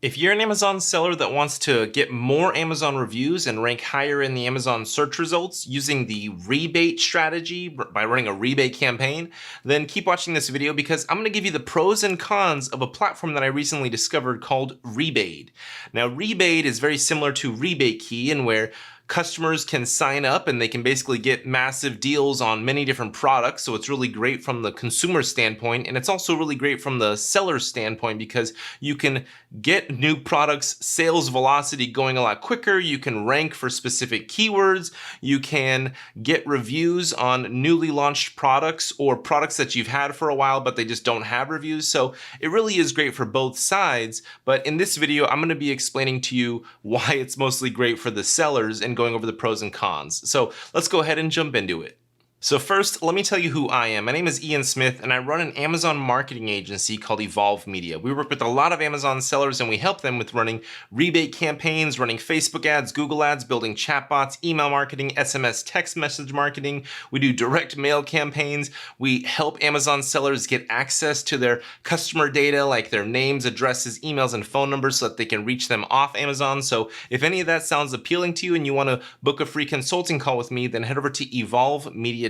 If you're an Amazon seller that wants to get more Amazon reviews and rank higher in the Amazon search results using the rebate strategy by running a rebate campaign, then keep watching this video because I'm going to give you the pros and cons of a platform that I recently discovered called Rebaid. Now, Rebaid is very similar to Rebate Key in where customers can sign up and they can basically get massive deals on many different products. So it's really great from the consumer standpoint. And it's also really great from the seller standpoint because you can get new products sales velocity going a lot quicker. You can rank for specific keywords. You can get reviews on newly launched products or products that you've had for a while, but they just don't have reviews. So it really is great for both sides. But in this video, I'm going to be explaining to you why it's mostly great for the sellers and going over the pros and cons. So let's go ahead and jump into it. So first, let me tell you who I am. My name is Ian Smith and I run an Amazon marketing agency called Evolve Media. We work with a lot of Amazon sellers and we help them with running rebate campaigns, running Facebook ads, Google ads, building chatbots, email marketing, SMS text message marketing. We do direct mail campaigns. We help Amazon sellers get access to their customer data like their names, addresses, emails, and phone numbers so that they can reach them off Amazon. So if any of that sounds appealing to you and you want to book a free consulting call with me, then head over to EVOLVEMEDIA.AGENCY.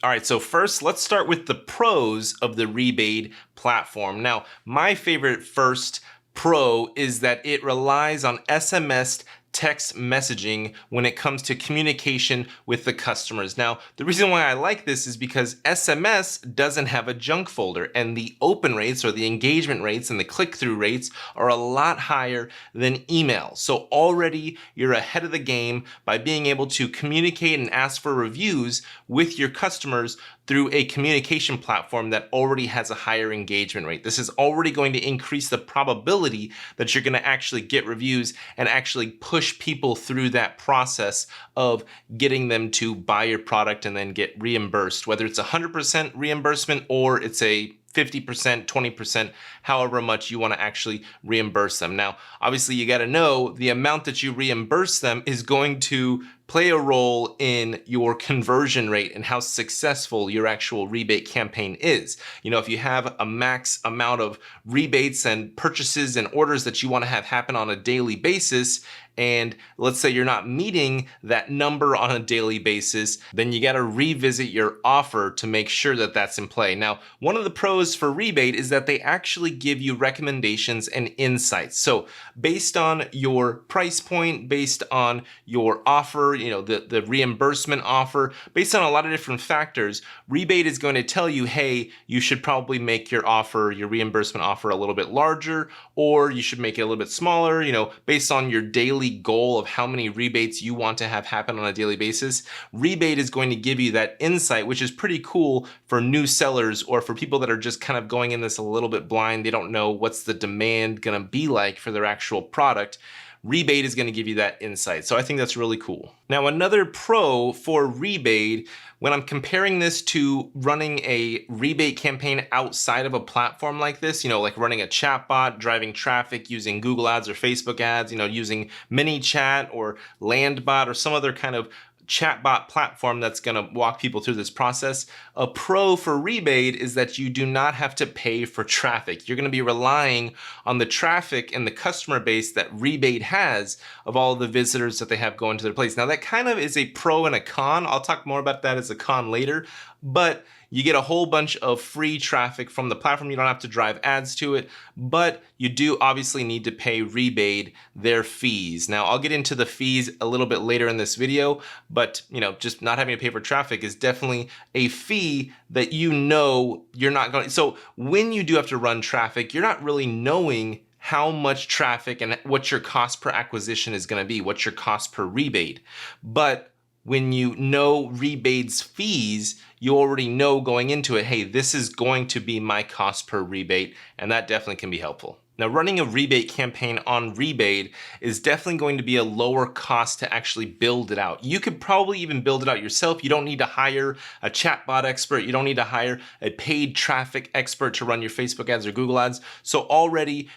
All right, so first let's start with the pros of the Rebaid platform. Now, my favorite first pro is that it relies on SMS text messaging when it comes to communication with the customers. Now, the reason why I like this is because SMS doesn't have a junk folder and the open rates or the engagement rates and the click-through rates are a lot higher than email. So already you're ahead of the game by being able to communicate and ask for reviews with your customers through a communication platform that already has a higher engagement rate. This is already going to increase the probability that you're going to actually get reviews and actually push people through that process of getting them to buy your product and then get reimbursed, whether it's 100% reimbursement or it's a 50%, 20%, however much you want to actually reimburse them. Now, obviously you got to know the amount that you reimburse them is going to play a role in your conversion rate and how successful your actual rebate campaign is. You know, if you have a max amount of rebates and purchases and orders that you want to have happen on a daily basis, and let's say you're not meeting that number on a daily basis, then you got to revisit your offer to make sure that that's in play. Now, one of the pros for Rebate is that they actually give you recommendations and insights. So based on your price point, based on your offer, you know, the reimbursement offer, based on a lot of different factors, Rebate is going to tell you, hey, you should probably make your offer, your reimbursement offer a little bit larger, or you should make it a little bit smaller, you know, based on your daily goal of how many rebates you want to have happen on a daily basis. Rebate is going to give you that insight, which is pretty cool for new sellers or for people that are just kind of going in this a little bit blind. They don't know what's the demand going to be like for their actual product. Rebate is going to give you that insight. So I think that's really cool. Now, another pro for Rebaid, when I'm comparing this to running a rebate campaign outside of a platform like this, you know, like running a chatbot, driving traffic using Google ads or Facebook ads, you know, using ManyChat or LandBot or some other kind of chatbot platform that's going to walk people through this process. A pro for Rebaid is that you do not have to pay for traffic. You're going to be relying on the traffic and the customer base that Rebaid has of all of the visitors that they have going to their place. Now that kind of is a pro and a con. I'll talk more about that as a con later, but you get a whole bunch of free traffic from the platform. You don't have to drive ads to it, but you do obviously need to pay Rebaid their fees. Now, I'll get into the fees a little bit later in this video, but you know, just not having to pay for traffic is definitely a fee that you know you're not going to. So when you do have to run traffic, you're not really knowing how much traffic and what your cost per acquisition is going to be, what's your cost per rebate. But when you know Rebaid's fees, you already know going into it, hey, this is going to be my cost per rebate, and that definitely can be helpful. Now, running a rebate campaign on Rebaid is definitely going to be a lower cost to actually build it out. You could probably even build it out yourself. You don't need to hire a chatbot expert. You don't need to hire a paid traffic expert to run your Facebook ads or Google ads. So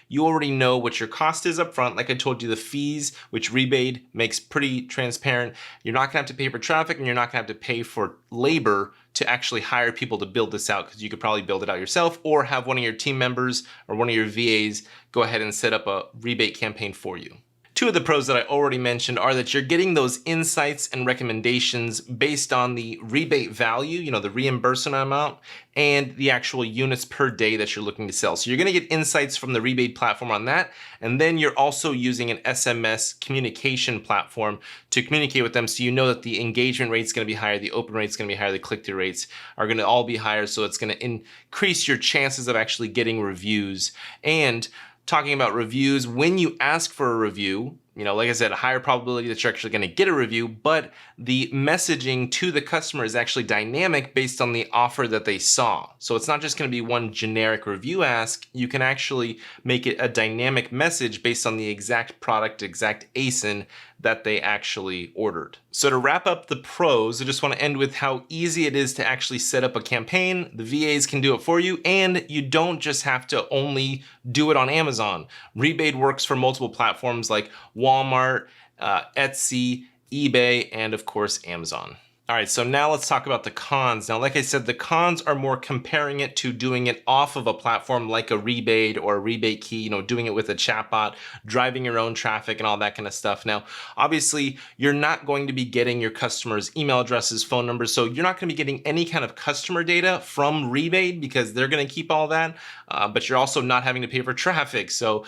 you already know what your cost is up front. Like I told you, the fees, which Rebaid makes pretty transparent. You're not gonna have to pay for traffic and you're not gonna have to pay for labor to actually hire people to build this out, because you could probably build it out yourself or have one of your team members or one of your VAs go ahead and set up a rebate campaign for you. Two of the pros that I already mentioned are that you're getting those insights and recommendations based on the rebate value, you know, the reimbursement amount, and the actual units per day that you're looking to sell. So you're gonna get insights from the rebate platform on that, and then you're also using an SMS communication platform to communicate with them, so you know that the engagement rate's gonna be higher, the open rate's gonna be higher, the click-through rates are gonna all be higher, so it's gonna increase your chances of actually getting reviews. And talking about reviews, when you ask for a review, you know, like I said, a higher probability that you're actually going to get a review, but the messaging to the customer is actually dynamic based on the offer that they saw. So it's not just going to be one generic review ask. You can actually make it a dynamic message based on the exact product, exact ASIN that they actually ordered. So to wrap up the pros, I just want to end with how easy it is to actually set up a campaign. The VAs can do it for you, and you don't just have to only do it on Amazon. Rebaid works for multiple platforms like Walmart, Etsy, eBay, and of course, Amazon. All right, so now let's talk about the cons. Now, like I said, the cons are more comparing it to doing it off of a platform like a Rebaid or a Rebate Key, you know, doing it with a chatbot, driving your own traffic and all that kind of stuff. Now, obviously, you're not going to be getting your customers' email addresses, phone numbers, so you're not going to be getting any kind of customer data from Rebaid because they're going to keep all that, but you're also not having to pay for traffic. So,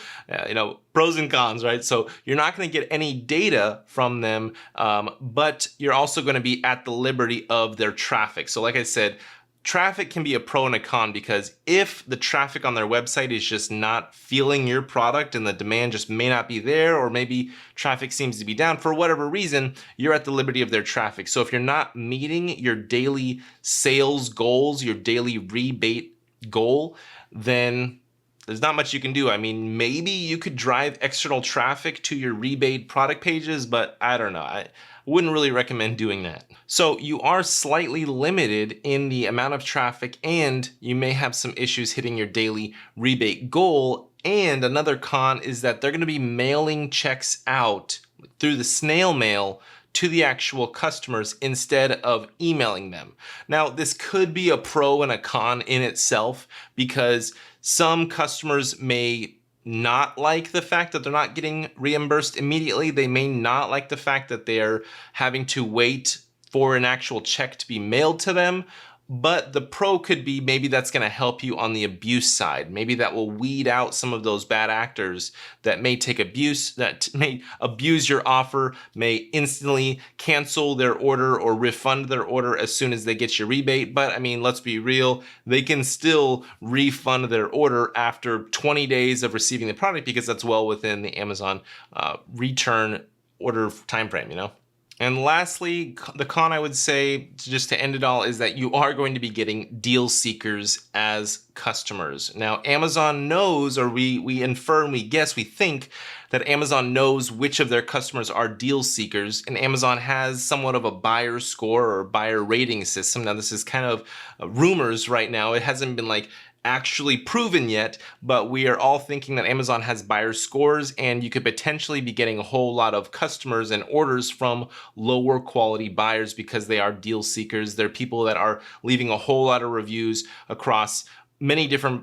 you know, pros and cons, right? So you're not going to get any data from them, but you're also going to be at the liberty of their traffic. So like I said, traffic can be a pro and a con, because if the traffic on their website is just not feeling your product and the demand just may not be there, or maybe traffic seems to be down for whatever reason, you're at the liberty of their traffic. So if you're not meeting your daily sales goals, your daily rebate goal, then there's not much you can do. I mean, maybe you could drive external traffic to your Rebaid product pages, but I don't know. I wouldn't really recommend doing that. So you are slightly limited in the amount of traffic, and you may have some issues hitting your daily rebate goal. And another con is that they're gonna be mailing checks out through the snail mail to the actual customers instead of emailing them. Now, this could be a pro and a con in itself, because some customers may not like the fact that they're not getting reimbursed immediately. They may not like the fact that they're having to wait for an actual check to be mailed to them. But the pro could be, maybe that's going to help you on the abuse side. Maybe that will weed out some of those bad actors that may take abuse, that may abuse your offer, may instantly cancel their order or refund their order as soon as they get your rebate. But I mean, let's be real, they can still refund their order after 20 days of receiving the product, because that's well within the Amazon return order timeframe, you know? And lastly, the con, I would say, just to end it all, is that you are going to be getting deal seekers as customers. Now, Amazon knows, or we infer and we guess, we think that Amazon knows which of their customers are deal seekers, and Amazon has somewhat of a buyer score or buyer rating system. Now, this is kind of rumors right now. It hasn't been like actually proven yet, but we are all thinking that Amazon has buyer scores, and you could potentially be getting a whole lot of customers and orders from lower quality buyers because they are deal seekers. They're people that are leaving a whole lot of reviews across many different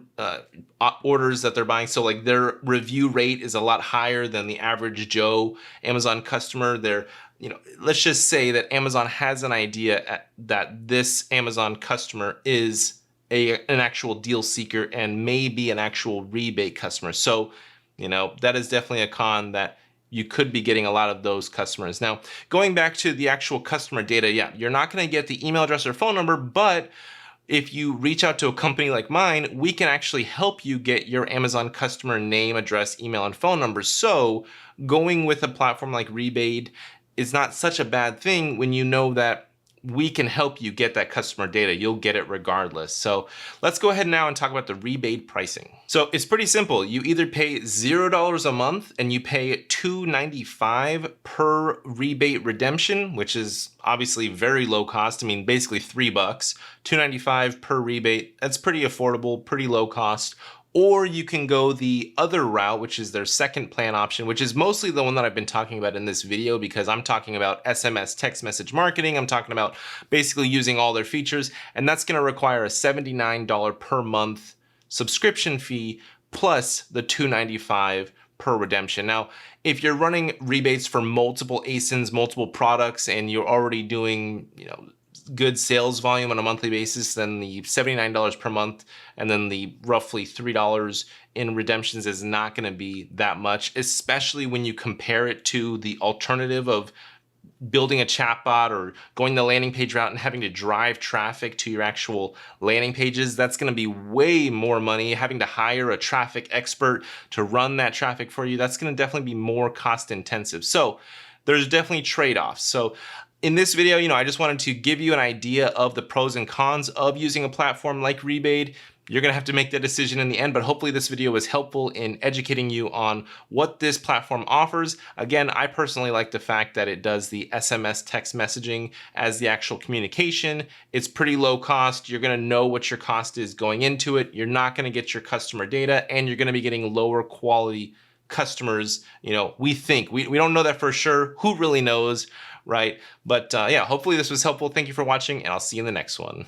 orders that they're buying. So like their review rate is a lot higher than the average Joe Amazon customer. They're, you know, let's just say that Amazon has an idea that this Amazon customer is an actual deal seeker and maybe an actual rebate customer. So, you know, that is definitely a con, that you could be getting a lot of those customers. Now, going back to the actual customer data, yeah, you're not going to get the email address or phone number, but if you reach out to a company like mine, we can actually help you get your Amazon customer name, address, email, and phone number. So going with a platform like Rebaid is not such a bad thing when you know that we can help you get that customer data. You'll get it regardless. So let's go ahead now and talk about the Rebaid pricing. So it's pretty simple. You either pay $0 a month and you pay $2.95 per rebate redemption, which is obviously very low cost. I mean, basically $3, $2.95 per rebate. That's pretty affordable, pretty low cost. Or you can go the other route, which is their second plan option, which is mostly the one that I've been talking about in this video, because I'm talking about SMS text message marketing. I'm talking about basically using all their features, and that's going to require a $79 per month subscription fee plus the $295 per redemption. Now, if you're running rebates for multiple ASINs, multiple products, and you're already doing, good sales volume on a monthly basis, then the $79 per month and then the roughly $3 in redemptions is not going to be that much, especially when you compare it to the alternative of building a chatbot or going the landing page route and having to drive traffic to your actual landing pages. That's going to be way more money. Having to hire a traffic expert to run that traffic for you, that's going to definitely be more cost intensive. So there's definitely trade-offs. So in this video, I just wanted to give you an idea of the pros and cons of using a platform like Rebaid. You're gonna have to make that decision in the end, but hopefully this video was helpful in educating you on what this platform offers. Again, I personally like the fact that it does the SMS text messaging as the actual communication. It's pretty low cost. You're gonna know what your cost is going into it. You're not gonna get your customer data, and you're gonna be getting lower quality customers. We think. We don't know that for sure. Who really knows, right? But yeah, hopefully this was helpful. Thank you for watching, and I'll see you in the next one.